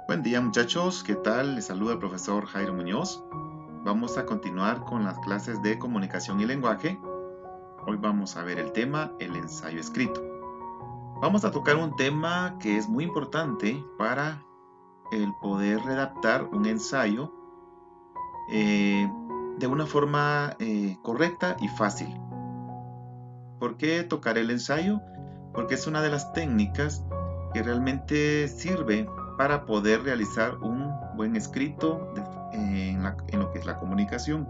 Buen día muchachos, ¿qué tal? Les saluda el profesor Jairo Muñoz. Vamos a continuar con las clases de comunicación y lenguaje. Hoy vamos a ver el tema, el ensayo escrito. Vamos a tocar un tema que es muy importante para el poder redactar un ensayo de una forma correcta y fácil. ¿Por qué tocar el ensayo? Porque es una de las técnicas que realmente sirve para poder realizar un buen escrito en lo que es la comunicación.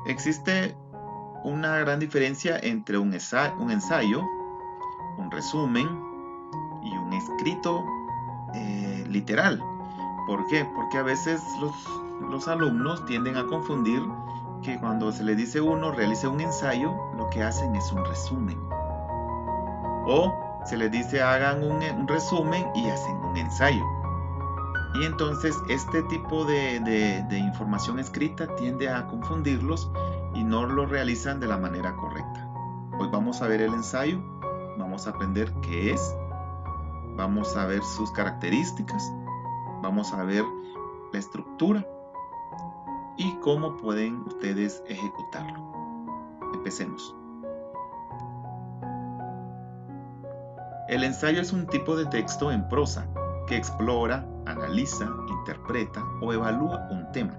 Existe una gran diferencia entre un ensayo, un resumen y un escrito literal. ¿Por qué? Porque a veces los alumnos tienden a confundir que cuando se les dice uno realice un ensayo, lo que hacen es un resumen. O se les dice hagan un resumen y hacen un ensayo. Y entonces este tipo de información escrita tiende a confundirlos y no lo realizan de la manera correcta. Hoy vamos a ver el ensayo, vamos a aprender qué es, vamos a ver sus características, vamos a ver la estructura y cómo pueden ustedes ejecutarlo. Empecemos. El ensayo es un tipo de texto en prosa que explora, analiza, interpreta o evalúa un tema.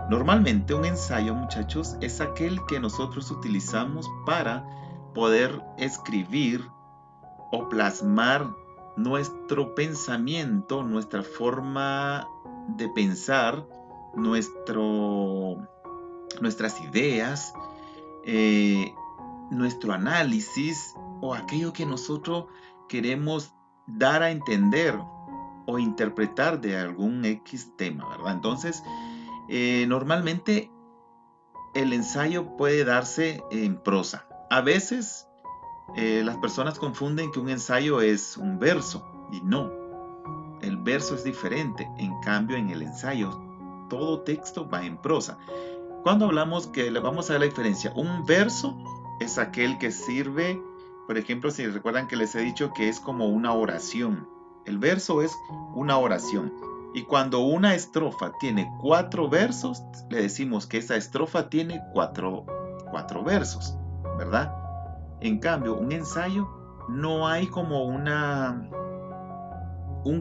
Normalmente un ensayo, muchachos, es aquel que nosotros utilizamos para poder escribir o plasmar nuestro pensamiento, nuestra forma de pensar, nuestras ideas, eh, nuestro análisis o aquello que nosotros queremos dar a entender o interpretar de algún X tema, ¿verdad? Entonces, normalmente el ensayo puede darse en prosa. A veces las personas confunden que un ensayo es un verso y no. El verso es diferente. En cambio, en el ensayo, todo texto va en prosa. Cuando hablamos que le vamos a ver la diferencia, un verso es aquel que sirve, por ejemplo, si recuerdan que les he dicho que es como una oración. El verso es una oración. Y cuando una estrofa tiene 4 versos, le decimos que esa estrofa tiene cuatro versos, ¿verdad? En cambio, un ensayo no hay como un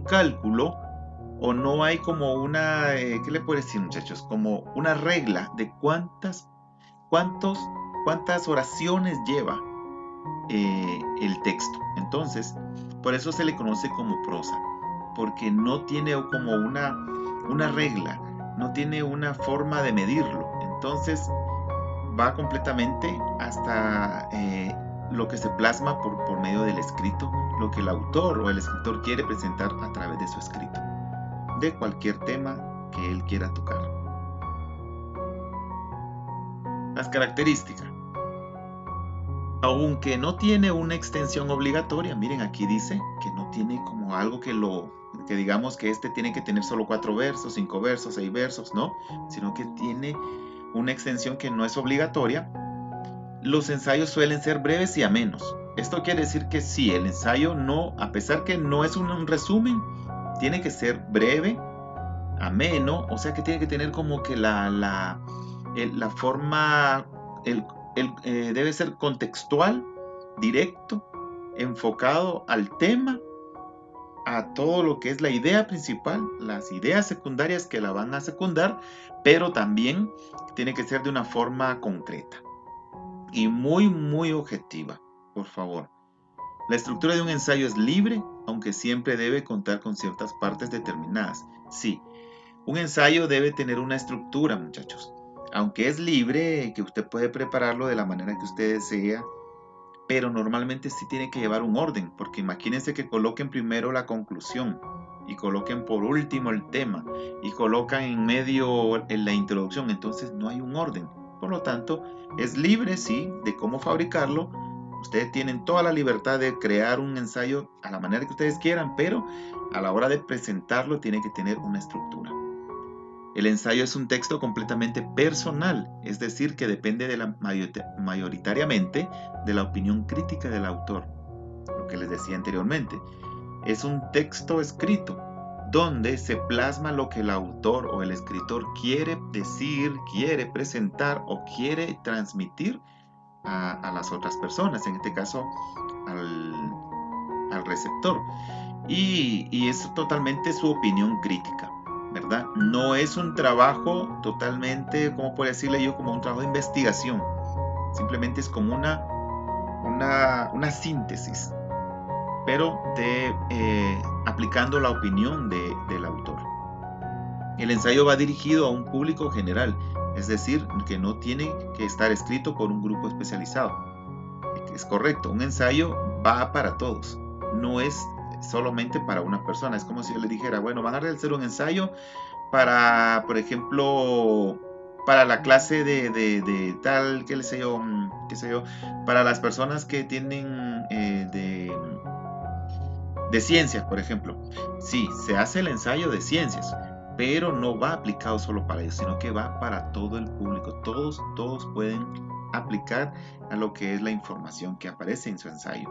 cálculo o no hay como ¿qué le puedo decir muchachos? Como una regla de cuántos, cuántas oraciones lleva el texto. Entonces, por eso se le conoce como prosa, porque no tiene como una regla, no tiene una forma de medirlo. Entonces, va completamente hasta lo que se plasma por medio del escrito, lo que el autor o el escritor quiere presentar a través de su escrito, de cualquier tema que él quiera tocar. Las características. Aunque no tiene una extensión obligatoria, miren aquí dice que no tiene como algo que digamos que este tiene que tener solo 4 versos, 5 versos, 6 versos, no, sino que tiene una extensión que no es obligatoria. Los ensayos suelen ser breves y amenos. Esto quiere decir que sí, el ensayo no, a pesar que no es un resumen, tiene que ser breve, ameno, o sea que tiene que tener como que la forma, debe ser contextual, directo, enfocado al tema, a todo lo que es la idea principal, las ideas secundarias que la van a secundar, pero también tiene que ser de una forma concreta y muy objetiva, por favor. La estructura de un ensayo es libre, aunque siempre debe contar con ciertas partes determinadas. Sí, un ensayo debe tener una estructura, muchachos. Aunque es libre, que usted puede prepararlo de la manera que usted desea, pero normalmente sí tiene que llevar un orden, porque imagínense que coloquen primero la conclusión y coloquen por último el tema y colocan en medio en la introducción, entonces no hay un orden. Por lo tanto, es libre, sí, de cómo fabricarlo. Ustedes tienen toda la libertad de crear un ensayo a la manera que ustedes quieran, pero a la hora de presentarlo tiene que tener una estructura. El ensayo es un texto completamente personal, es decir, que depende mayoritariamente de la opinión crítica del autor, lo que les decía anteriormente. es un texto escrito donde se plasma lo que el autor o el escritor quiere decir, quiere presentar o quiere transmitir a las otras personas, en este caso al receptor. Y es totalmente su opinión crítica, ¿verdad? No es un trabajo totalmente, ¿cómo puedo decirle yo? Como un trabajo de investigación. Simplemente es como una síntesis, pero aplicando la opinión del autor. El ensayo va dirigido a un público general, es decir, que no tiene que estar escrito por un grupo especializado. Es correcto, un ensayo va para todos, no es solamente para una persona. Es como si yo le dijera, bueno, van a realizar un ensayo para, por ejemplo, para la clase de tal, qué sé yo, para las personas que tienen de ciencias, por ejemplo. Sí, se hace el ensayo de ciencias, pero no va aplicado solo para ellos, sino que va para todo el público. Todos pueden aplicar a lo que es la información que aparece en su ensayo.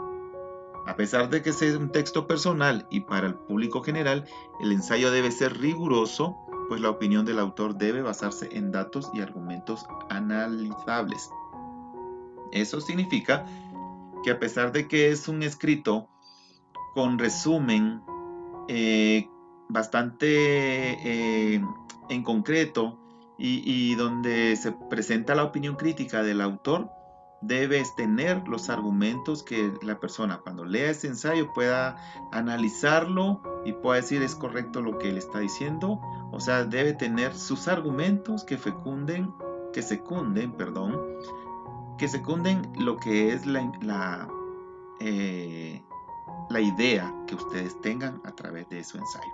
A pesar de que sea un texto personal y para el público general, el ensayo debe ser riguroso, pues la opinión del autor debe basarse en datos y argumentos analizables. Eso significa que a pesar de que es un escrito con resumen bastante en concreto y donde se presenta la opinión crítica del autor, debes tener los argumentos que la persona cuando lea ese ensayo pueda analizarlo y pueda decir es correcto lo que él está diciendo. O sea, debe tener sus argumentos que secunden lo que es la idea que ustedes tengan a través de su ensayo.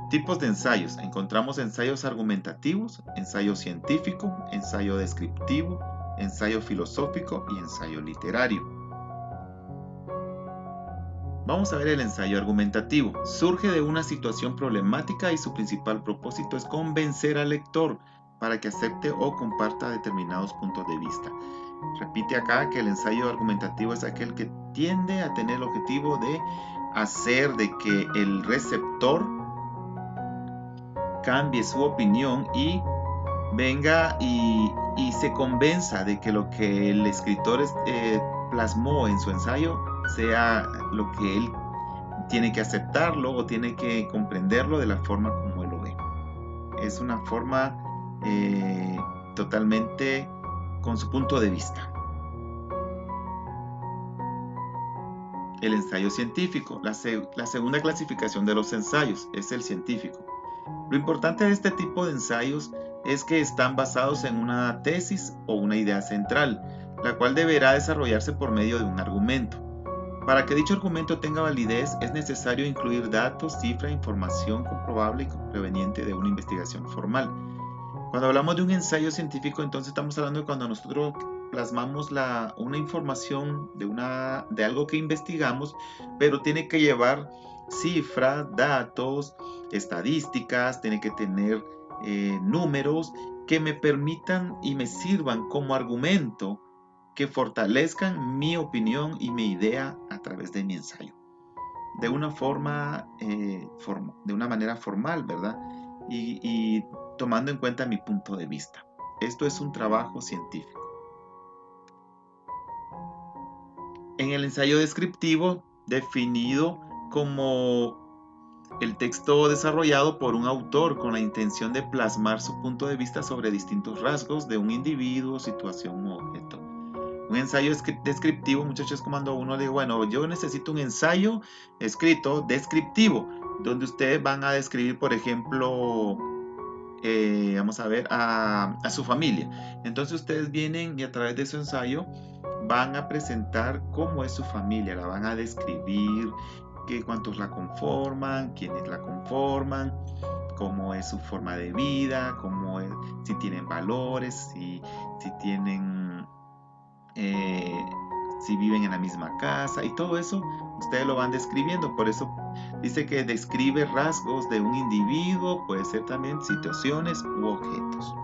Tipos de ensayos. Encontramos ensayos argumentativos, ensayo científico, ensayo descriptivo, ensayo filosófico y ensayo literario. Vamos a ver el ensayo argumentativo. Surge de una situación problemática y su principal propósito es convencer al lector para que acepte o comparta determinados puntos de vista. Repite acá que el ensayo argumentativo es aquel que tiende a tener el objetivo de hacer de que el receptor cambie su opinión y venga y se convenza de que lo que el escritor plasmó en su ensayo sea lo que él tiene que aceptarlo o tiene que comprenderlo de la forma como él lo ve. Es una forma totalmente con su punto de vista. El ensayo científico, la segunda clasificación de los ensayos, es el científico. Lo importante de este tipo de ensayos es que están basados en una tesis o una idea central, la cual deberá desarrollarse por medio de un argumento. Para que dicho argumento tenga validez es necesario incluir datos, cifras, información comprobable y proveniente de una investigación formal. Cuando hablamos de un ensayo científico, entonces estamos hablando de cuando nosotros plasmamos una información de algo que investigamos, pero tiene que llevar cifras, datos, estadísticas, tiene que tener números que me permitan y me sirvan como argumento que fortalezcan mi opinión y mi idea a través de mi ensayo. De una manera formal, ¿verdad? Y tomando en cuenta mi punto de vista. Esto es un trabajo científico. En el ensayo descriptivo, definido como el texto desarrollado por un autor con la intención de plasmar su punto de vista sobre distintos rasgos de un individuo, situación u objeto. Un ensayo descriptivo, muchachos, es cuando uno dice, bueno, yo necesito un ensayo escrito descriptivo, donde ustedes van a describir, por ejemplo, vamos a ver, a su familia. Entonces ustedes vienen y a través de su ensayo van a presentar cómo es su familia, la van a describir, cuántos la conforman, quiénes la conforman, cómo es su forma de vida, si tienen valores, si tienen, si viven en la misma casa, y todo eso ustedes lo van describiendo. Por eso dice que describe rasgos de un individuo, puede ser también situaciones u objetos.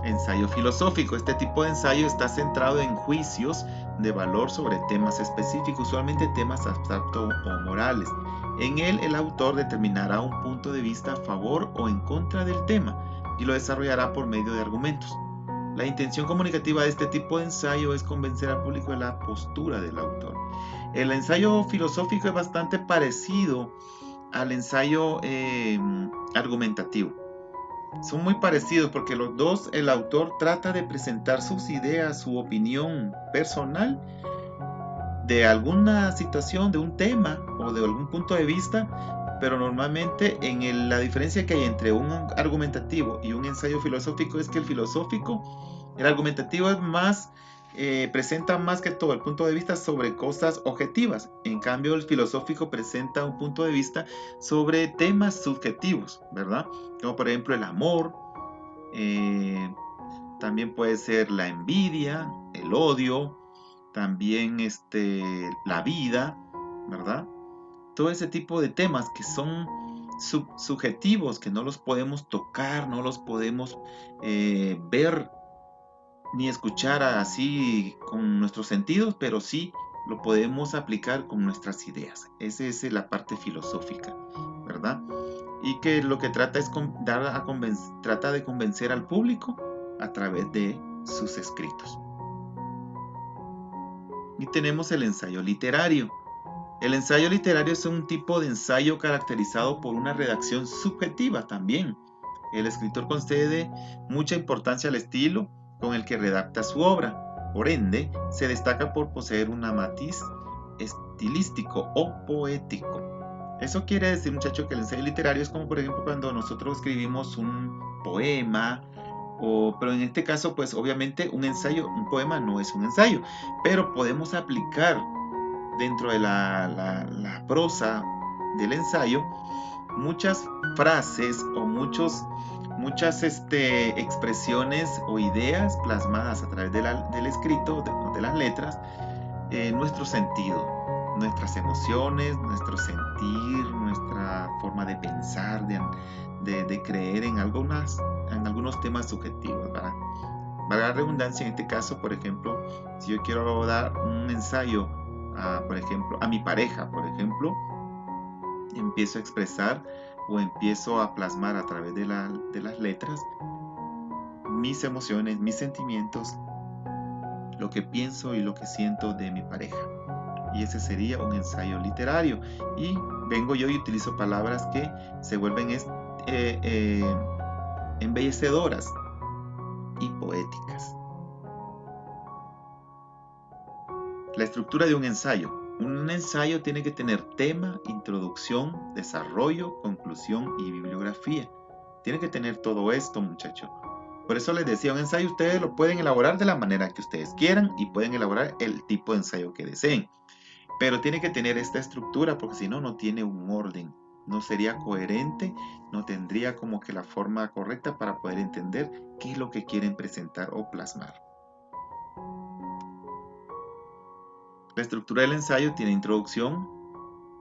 Ensayo filosófico. Este tipo de ensayo está centrado en juicios de valor sobre temas específicos, usualmente temas abstractos o morales. En él, el autor determinará un punto de vista a favor o en contra del tema y lo desarrollará por medio de argumentos. La intención comunicativa de este tipo de ensayo es convencer al público de la postura del autor. El ensayo filosófico es bastante parecido al ensayo argumentativo. Son muy parecidos porque los dos, el autor trata de presentar sus ideas, su opinión personal de alguna situación, de un tema o de algún punto de vista, pero normalmente la diferencia que hay entre un argumentativo y un ensayo filosófico es que el argumentativo es más, presenta más que todo el punto de vista sobre cosas objetivas. En cambio, el filosófico presenta un punto de vista sobre temas subjetivos, ¿verdad? Como por ejemplo el amor, también puede ser la envidia, el odio, también la vida, ¿verdad? Todo ese tipo de temas que son subjetivos, que no los podemos tocar, no los podemos ver ni escuchar así con nuestros sentidos, pero sí lo podemos aplicar con nuestras ideas. Esa es la parte filosófica, ¿verdad? Y que lo que trata es trata de convencer al público a través de sus escritos. Y tenemos el ensayo literario. El ensayo literario es un tipo de ensayo caracterizado por una redacción subjetiva también. El escritor concede mucha importancia al estilo con el que redacta su obra. Por ende, se destaca por poseer un matiz estilístico o poético. Eso quiere decir, muchachos, que el ensayo literario es como, por ejemplo, cuando nosotros escribimos un poema, pero en este caso, pues obviamente un poema no es un ensayo, pero podemos aplicar dentro de la prosa del ensayo muchas frases o muchas expresiones o ideas plasmadas a través del escrito, de las letras, nuestro sentido, nuestras emociones, nuestro sentir, nuestra forma de pensar, de creer en algunos temas subjetivos. Para la redundancia, en este caso, por ejemplo, si yo quiero dar un ensayo por ejemplo, a mi pareja, por ejemplo, empiezo a expresar o empiezo a plasmar a través de las letras mis emociones, mis sentimientos, lo que pienso y lo que siento de mi pareja. Y ese sería un ensayo literario. Y vengo yo y utilizo palabras que se vuelven embellecedoras y poéticas. La estructura de un ensayo. Un ensayo tiene que tener tema, introducción, desarrollo, conclusión y bibliografía. Tiene que tener todo esto, muchachos. Por eso les decía, un ensayo ustedes lo pueden elaborar de la manera que ustedes quieran y pueden elaborar el tipo de ensayo que deseen. Pero tiene que tener esta estructura porque si no, no tiene un orden. No sería coherente, no tendría como que la forma correcta para poder entender qué es lo que quieren presentar o plasmar. La estructura del ensayo tiene introducción.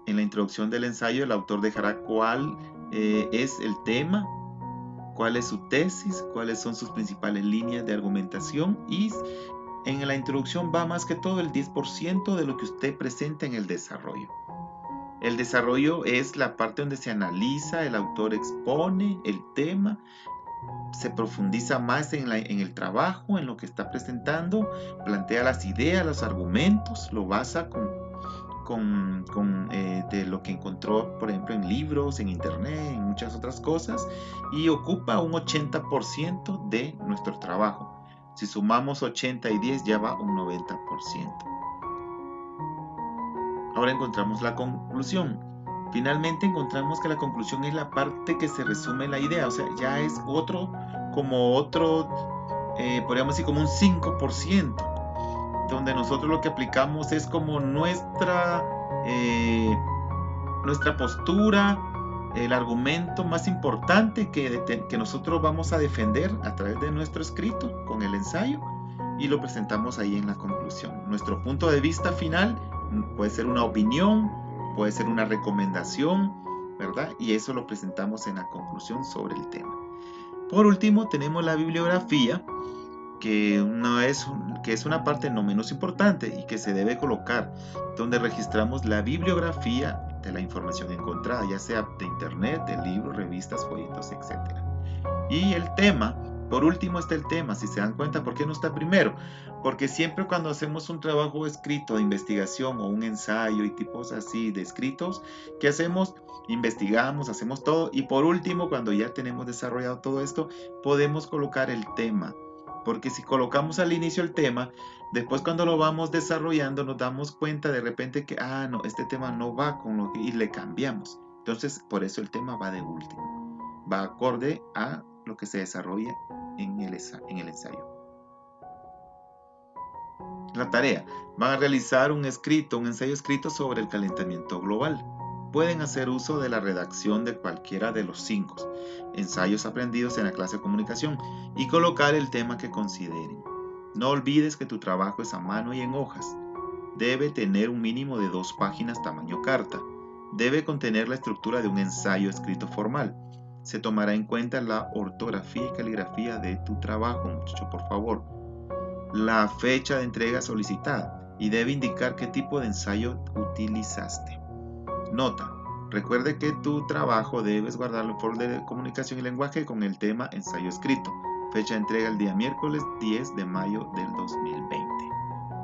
En la introducción del ensayo el autor dejará cuál es el tema, cuál es su tesis, cuáles son sus principales líneas de argumentación y en la introducción va más que todo el 10% de lo que usted presenta en el desarrollo. El desarrollo es la parte donde se analiza, el autor expone el tema, se profundiza más en el trabajo, en lo que está presentando, plantea las ideas, los argumentos, lo basa de lo que encontró, por ejemplo, en libros, en internet, en muchas otras cosas, y ocupa un 80% de nuestro trabajo. Si sumamos 80 y 10 ya va un 90%. Ahora encontramos la conclusión. Finalmente encontramos que la conclusión es la parte que se resume la idea, o sea, ya es podríamos decir como un 5%, donde nosotros lo que aplicamos es como nuestra postura, el argumento más importante que nosotros vamos a defender a través de nuestro escrito con el ensayo y lo presentamos ahí en la conclusión. Nuestro punto de vista final puede ser una opinión, puede ser una recomendación, ¿verdad? Y eso lo presentamos en la conclusión sobre el tema. Por último, tenemos la bibliografía, que es una parte no menos importante y que se debe colocar, donde registramos la bibliografía de la información encontrada, ya sea de internet, de libros, revistas, folletos, etc. Y el tema, por último está el tema. Si se dan cuenta, ¿por qué no está primero? Porque siempre cuando hacemos un trabajo escrito de investigación o un ensayo y tipos así de escritos, ¿qué hacemos? Investigamos, hacemos todo, y por último, cuando ya tenemos desarrollado todo esto, podemos colocar el tema. Porque si colocamos al inicio el tema, después cuando lo vamos desarrollando nos damos cuenta de repente que, no, este tema no va con lo que, y le cambiamos. Entonces, por eso el tema va de último. Va acorde a lo que se desarrolla en el ensayo. La tarea. Van a realizar un ensayo escrito sobre el calentamiento global. Pueden hacer uso de la redacción de cualquiera de los 5 ensayos aprendidos en la clase de comunicación y colocar el tema que consideren. No olvides que tu trabajo es a mano y en hojas. Debe tener un mínimo de 2 páginas tamaño carta. Debe contener la estructura de un ensayo escrito formal. Se tomará en cuenta la ortografía y caligrafía de tu trabajo, muchacho, por favor. La fecha de entrega solicitada y debe indicar qué tipo de ensayo utilizaste. Nota. Recuerde que tu trabajo debes guardarlo en folder de comunicación y lenguaje con el tema ensayo escrito. Fecha de entrega el día miércoles 10 de mayo del 2020.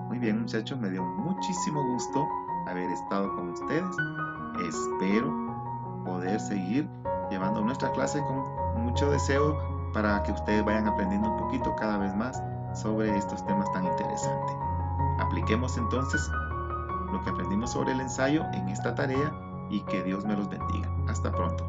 Muy bien, muchachos, me dio muchísimo gusto haber estado con ustedes. Espero poder seguir llevando nuestra clase con mucho deseo para que ustedes vayan aprendiendo un poquito cada vez más sobre estos temas tan interesantes. Apliquemos entonces lo que aprendimos sobre el ensayo en esta tarea y que Dios me los bendiga. Hasta pronto.